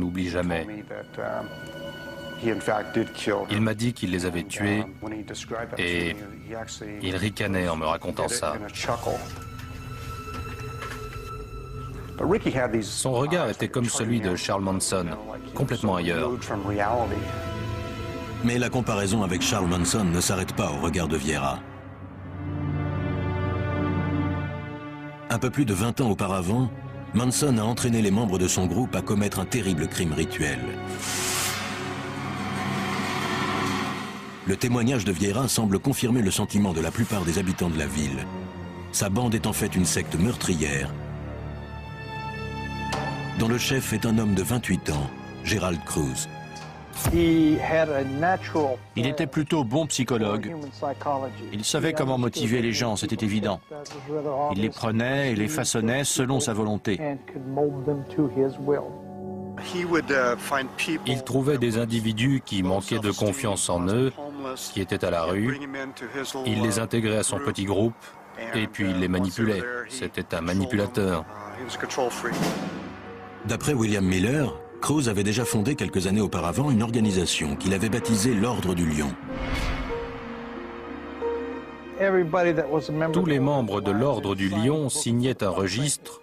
l'oublie jamais. Il m'a dit qu'il les avait tués et il ricanait en me racontant ça. Son regard était comme celui de Charles Manson, complètement ailleurs. Mais la comparaison avec Charles Manson ne s'arrête pas au regard de Vieira. Un peu plus de 20 ans auparavant, Manson a entraîné les membres de son groupe à commettre un terrible crime rituel. Le témoignage de Vieira semble confirmer le sentiment de la plupart des habitants de la ville. Sa bande est en fait une secte meurtrière, dont le chef est un homme de 28 ans, Gerald Cruz. Il était plutôt bon psychologue. Il savait comment motiver les gens, c'était évident. Il les prenait et les façonnait selon sa volonté. Il trouvait des individus qui manquaient de confiance en eux, qui étaient à la rue. Il les intégrait à son petit groupe et puis il les manipulait. C'était un manipulateur. D'après William Miller, Cruz avait déjà fondé quelques années auparavant une organisation qu'il avait baptisée l'Ordre du Lion. Tous les membres de l'Ordre du Lion signaient un registre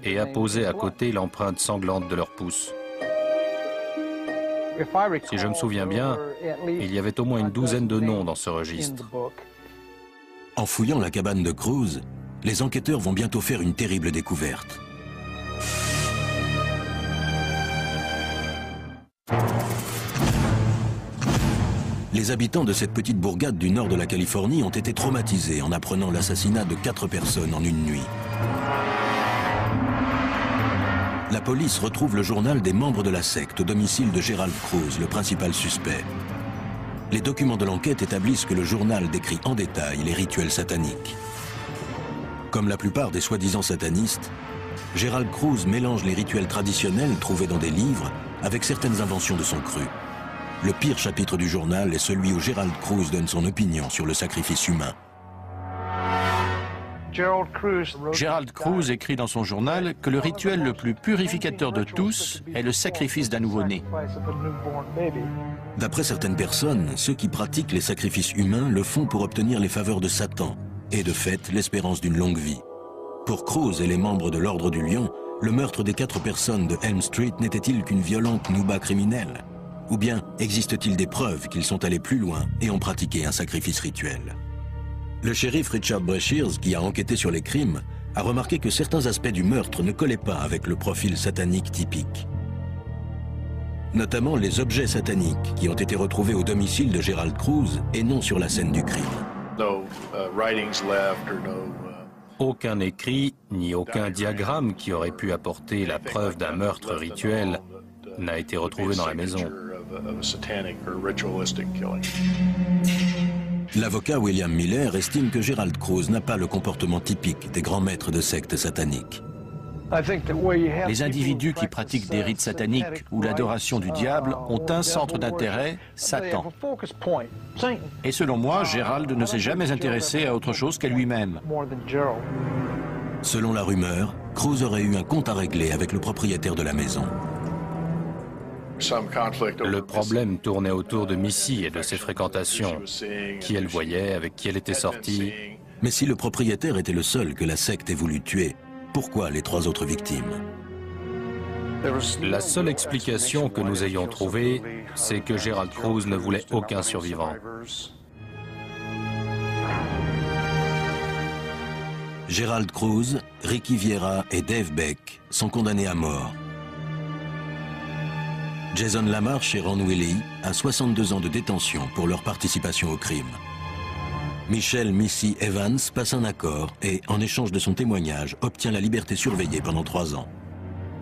et apposaient à côté l'empreinte sanglante de leur pouce. Si je me souviens bien, il y avait au moins une douzaine de noms dans ce registre. En fouillant la cabane de Cruz, les enquêteurs vont bientôt faire une terrible découverte. Les habitants de cette petite bourgade du nord de la Californie ont été traumatisés en apprenant l'assassinat de 4 personnes en une nuit. La police retrouve le journal des membres de la secte au domicile de Gerald Cruz, le principal suspect. Les documents de l'enquête établissent que le journal décrit en détail les rituels sataniques. Comme la plupart des soi-disant satanistes, Gerald Cruz mélange les rituels traditionnels trouvés dans des livres avec certaines inventions de son cru. Le pire chapitre du journal est celui où Gerald Cruz donne son opinion sur le sacrifice humain. Gerald Cruz écrit dans son journal que le rituel le plus purificateur de tous est le sacrifice d'un nouveau-né. D'après certaines personnes, ceux qui pratiquent les sacrifices humains le font pour obtenir les faveurs de Satan et de fait l'espérance d'une longue vie. Pour Cruz et les membres de l'Ordre du Lion, le meurtre des 4 personnes de Elm Street n'était-il qu'une violente nouba criminelle? Ou bien existe-t-il des preuves qu'ils sont allés plus loin et ont pratiqué un sacrifice rituel? Le shérif Richard Brashears, qui a enquêté sur les crimes, a remarqué que certains aspects du meurtre ne collaient pas avec le profil satanique typique. Notamment les objets sataniques qui ont été retrouvés au domicile de Gerald Cruz et non sur la scène du crime. Aucun écrit ni aucun diagramme qui aurait pu apporter la preuve d'un meurtre rituel n'a été retrouvé dans la maison. L'avocat William Miller estime que Gerald Cruz n'a pas le comportement typique des grands maîtres de sectes sataniques. Les individus qui pratiquent des rites sataniques ou l'adoration du diable ont un centre d'intérêt, Satan. Et selon moi, Gerald ne s'est jamais intéressé à autre chose qu'à lui-même. Selon la rumeur, Cruz aurait eu un compte à régler avec le propriétaire de la maison. Le problème tournait autour de Missy et de ses fréquentations, qui elle voyait, avec qui elle était sortie. Mais si le propriétaire était le seul que la secte ait voulu tuer, pourquoi les 3 autres victimes? La seule explication que nous ayons trouvée, c'est que Gerald Cruz ne voulait aucun survivant. Gerald Cruz, Ricky Vieira et Dave Beck sont condamnés à mort. Jason Lamarche et Ron Willey à 62 ans de détention pour leur participation au crime. Michelle Missy Evans passe un accord et, en échange de son témoignage, obtient la liberté surveillée pendant 3 ans.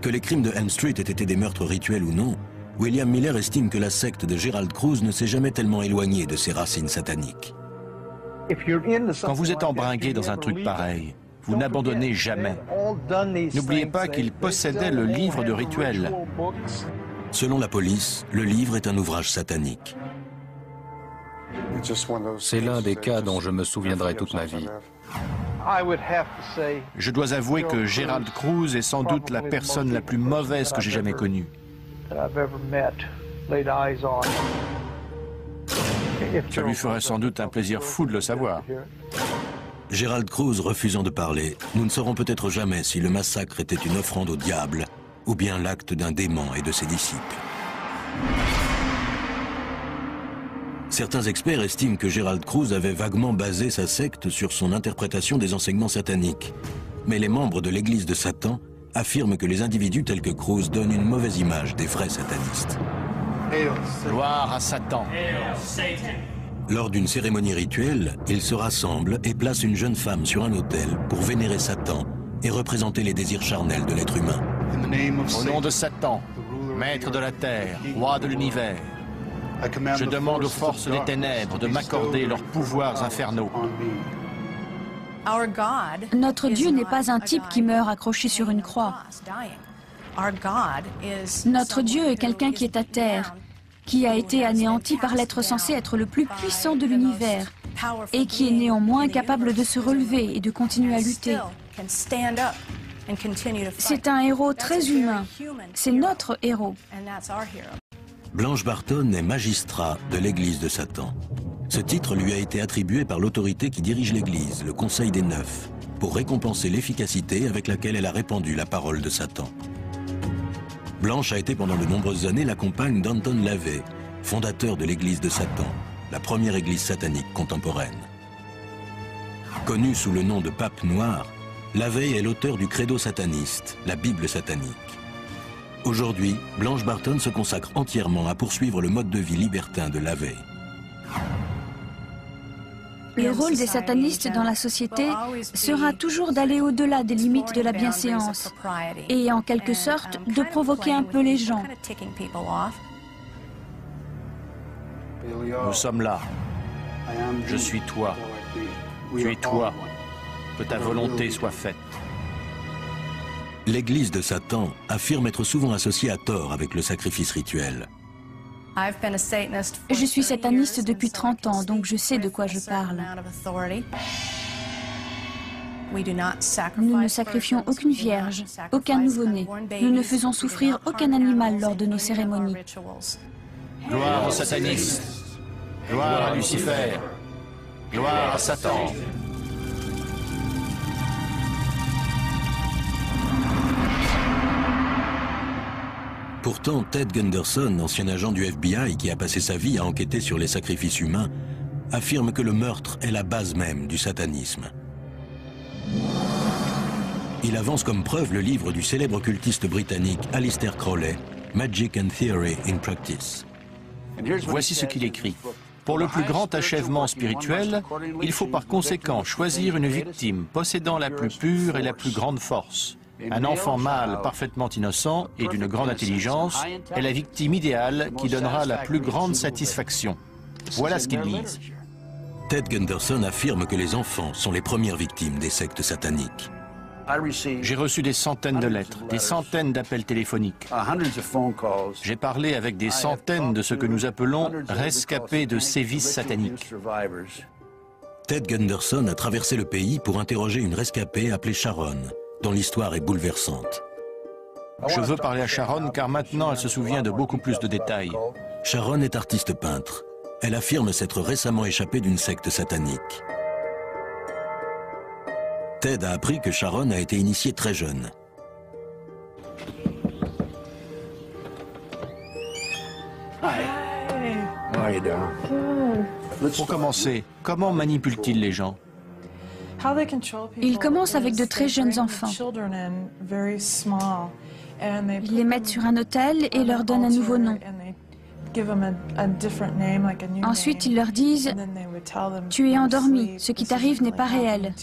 Que les crimes de Elm Street aient été des meurtres rituels ou non, William Miller estime que la secte de Gerald Cruz ne s'est jamais tellement éloignée de ses racines sataniques. Quand vous êtes embringué dans un truc pareil, vous n'abandonnez jamais. N'oubliez pas qu'il possédait le livre de rituels. Selon la police, le livre est un ouvrage satanique. C'est l'un des cas dont je me souviendrai toute ma vie. Je dois avouer que Gerald Cruz est sans doute la personne la plus mauvaise que j'ai jamais connue. Ça lui ferait sans doute un plaisir fou de le savoir. Gerald Cruz refusant de parler, nous ne saurons peut-être jamais si le massacre était une offrande au diable ou bien l'acte d'un démon et de ses disciples. Certains experts estiment que Gerald Cruz avait vaguement basé sa secte sur son interprétation des enseignements sataniques. Mais les membres de l'Église de Satan affirment que les individus tels que Cruz donnent une mauvaise image des vrais satanistes. Gloire à Satan. Lors d'une cérémonie rituelle, ils se rassemblent et placent une jeune femme sur un autel pour vénérer Satan et représenter les désirs charnels de l'être humain. Au nom de Satan, maître de la terre, roi de l'univers, je demande aux forces des ténèbres de m'accorder leurs pouvoirs infernaux. Notre Dieu n'est pas un type qui meurt accroché sur une croix. Notre Dieu est quelqu'un qui est à terre, qui a été anéanti par l'être censé être le plus puissant de l'univers et qui est néanmoins capable de se relever et de continuer à lutter. C'est un héros très humain. C'est notre héros. Blanche Barton est magistrat de l'Église de Satan. Ce titre lui a été attribué par l'autorité qui dirige l'Église, le Conseil des Neufs, pour récompenser l'efficacité avec laquelle elle a répandu la parole de Satan. Blanche a été pendant de nombreuses années la compagne d'Anton LaVey, fondateur de l'Église de Satan, la première église satanique contemporaine. Connue sous le nom de Pape Noir, LaVey est l'auteur du credo sataniste, la Bible satanique. Aujourd'hui, Blanche Barton se consacre entièrement à poursuivre le mode de vie libertin de LaVey. Le rôle des satanistes dans la société sera toujours d'aller au-delà des limites de la bienséance et, en quelque sorte, de provoquer un peu les gens. Nous sommes là. Je suis toi. Tu es toi. Que ta volonté soit faite. L'Église de Satan affirme être souvent associée à tort avec le sacrifice rituel. Je suis sataniste depuis 30 ans, donc je sais de quoi je parle. Nous ne sacrifions aucune vierge, aucun nouveau-né. Nous ne faisons souffrir aucun animal lors de nos cérémonies. Gloire aux satanistes. Gloire à Lucifer. Gloire à Satan. Pourtant, Ted Gunderson, ancien agent du FBI qui a passé sa vie à enquêter sur les sacrifices humains, affirme que le meurtre est la base même du satanisme. Il avance comme preuve le livre du célèbre occultiste britannique Aleister Crowley, Magic and Theory in Practice. Voici ce qu'il écrit. Pour le plus grand achèvement spirituel, il faut par conséquent choisir une victime possédant la plus pure et la plus grande force. Un enfant mâle parfaitement innocent et d'une grande intelligence est la victime idéale qui donnera la plus grande satisfaction. Voilà ce qu'ils disent. Ted Gunderson affirme que les enfants sont les premières victimes des sectes sataniques. J'ai reçu des centaines de lettres, des centaines d'appels téléphoniques. J'ai parlé avec des centaines de ce que nous appelons rescapés de sévices sataniques. Ted Gunderson a traversé le pays pour interroger une rescapée appelée Sharon, dont l'histoire est bouleversante. Je veux parler à Sharon car maintenant elle se souvient de beaucoup plus de détails. Sharon est artiste peintre. Elle affirme s'être récemment échappée d'une secte satanique. Ted a appris que Sharon a été initiée très jeune. Pour commencer, comment manipule-t-il les gens? Ils commencent avec de très jeunes enfants. Ils les mettent sur un autel et leur donnent un nouveau nom. Ensuite, ils leur disent « Tu es endormi, ce qui t'arrive n'est pas réel »,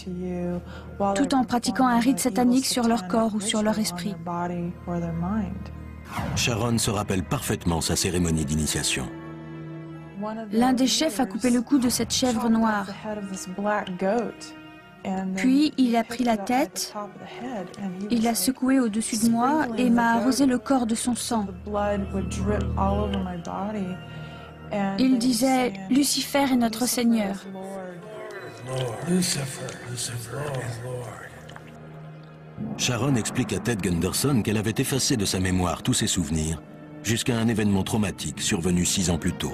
tout en pratiquant un rite satanique sur leur corps ou sur leur esprit. Sharon se rappelle parfaitement sa cérémonie d'initiation. L'un des chefs a coupé le cou de cette chèvre noire. Puis il a pris la tête, il l'a secouée au-dessus de moi et m'a arrosé le corps de son sang. Il disait « Lucifer est notre Seigneur ». Sharon explique à Ted Gunderson qu'elle avait effacé de sa mémoire tous ses souvenirs jusqu'à un événement traumatique survenu 6 ans plus tôt.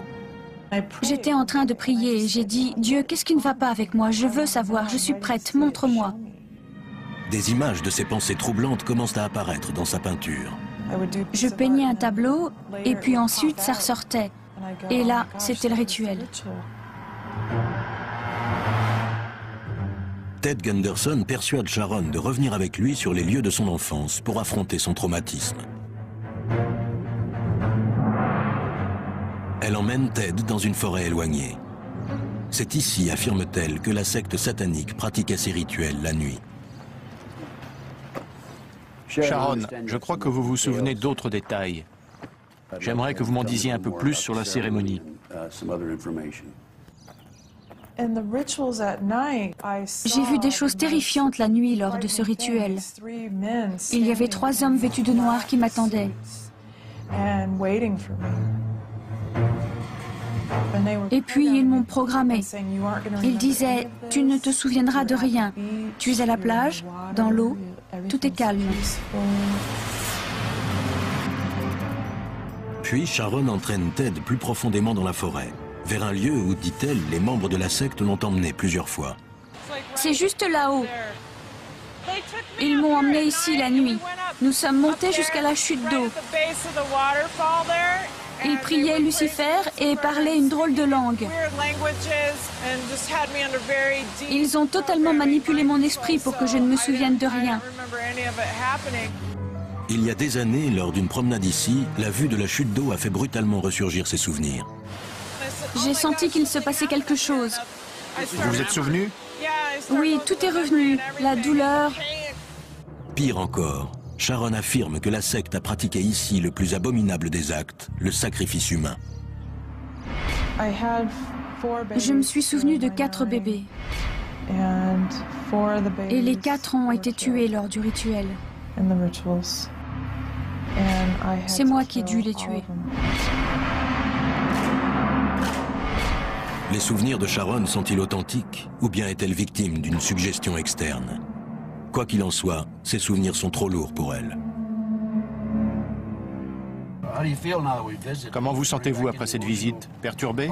J'étais en train de prier et j'ai dit « Dieu, qu'est-ce qui ne va pas avec moi? Je veux savoir, je suis prête, montre-moi. » Des images de ces pensées troublantes commencent à apparaître dans sa peinture. Je peignais un tableau et puis ensuite ça ressortait. Et là, c'était le rituel. Ted Gunderson persuade Sharon de revenir avec lui sur les lieux de son enfance pour affronter son traumatisme. Elle emmène Ted dans une forêt éloignée. C'est ici, affirme-t-elle, que la secte satanique pratiquait ses rituels la nuit. Sharon, je crois que vous vous souvenez d'autres détails. J'aimerais que vous m'en disiez un peu plus sur la cérémonie. J'ai vu des choses terrifiantes la nuit lors de ce rituel. Il y avait 3 hommes vêtus de noir qui m'attendaient. Et puis ils m'ont programmé. Ils disaient « Tu ne te souviendras de rien. Tu es à la plage, dans l'eau, tout est calme. » Puis Sharon entraîne Ted plus profondément dans la forêt, vers un lieu où, dit-elle, les membres de la secte l'ont emmené plusieurs fois. C'est juste là-haut. Ils m'ont emmené ici la nuit. Nous sommes montés jusqu'à la chute d'eau. Ils priaient Lucifer et parlaient une drôle de langue. Ils ont totalement manipulé mon esprit pour que je ne me souvienne de rien. Il y a des années, lors d'une promenade ici, la vue de la chute d'eau a fait brutalement ressurgir ses souvenirs. J'ai senti qu'il se passait quelque chose. Vous vous êtes souvenu? Oui, tout est revenu. La douleur. Pire encore, Sharon affirme que la secte a pratiqué ici le plus abominable des actes, le sacrifice humain. Je me suis souvenu de 4 bébés. Et les 4 ont été tués lors du rituel. C'est moi qui ai dû les tuer. Les souvenirs de Sharon sont-ils authentiques ou bien est-elle victime d'une suggestion externe? Quoi qu'il en soit, ces souvenirs sont trop lourds pour elle. Comment vous sentez-vous après cette visite? Perturbé?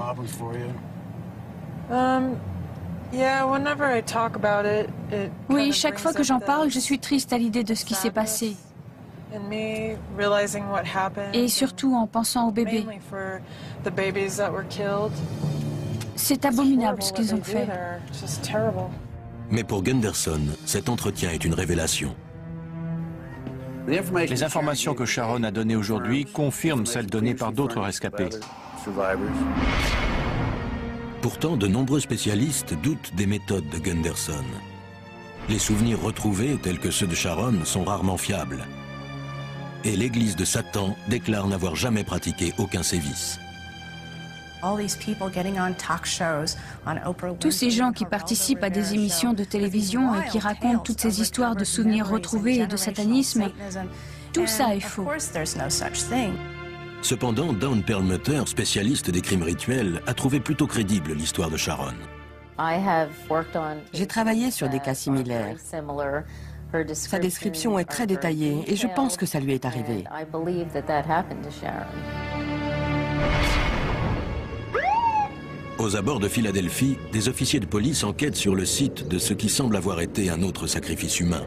Oui, chaque fois que j'en parle, je suis triste à l'idée de ce qui s'est passé. Et surtout en pensant aux bébés. C'est abominable ce qu'ils ont fait. Mais pour Gunderson, cet entretien est une révélation. Les informations que Sharon a données aujourd'hui confirment celles données par d'autres rescapés. Pourtant, de nombreux spécialistes doutent des méthodes de Gunderson. Les souvenirs retrouvés, tels que ceux de Sharon, sont rarement fiables. Et l'Église de Satan déclare n'avoir jamais pratiqué aucun sévice. Tous ces gens qui participent à des émissions de télévision et qui racontent toutes ces histoires de souvenirs retrouvés et de satanisme, tout ça est faux. Cependant, Dawn Perlmutter, spécialiste des crimes rituels, a trouvé plutôt crédible l'histoire de Sharon. J'ai travaillé sur des cas similaires. Sa description est très détaillée et je pense que ça lui est arrivé. Aux abords de Philadelphie, des officiers de police enquêtent sur le site de ce qui semble avoir été un autre sacrifice humain.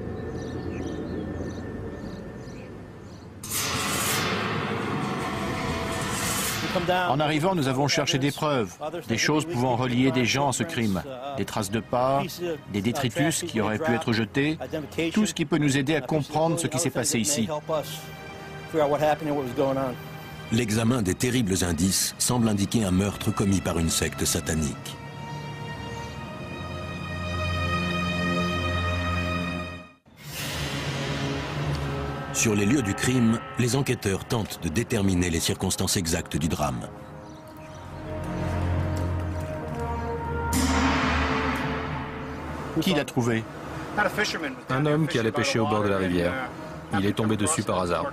En arrivant, nous avons cherché des preuves, des choses pouvant relier des gens à ce crime, des traces de pas, des détritus qui auraient pu être jetés, tout ce qui peut nous aider à comprendre ce qui s'est passé ici. L'examen des terribles indices semble indiquer un meurtre commis par une secte satanique. Sur les lieux du crime, les enquêteurs tentent de déterminer les circonstances exactes du drame. Qui l'a trouvé? Un homme qui allait pêcher au bord de la rivière. Il est tombé dessus par hasard.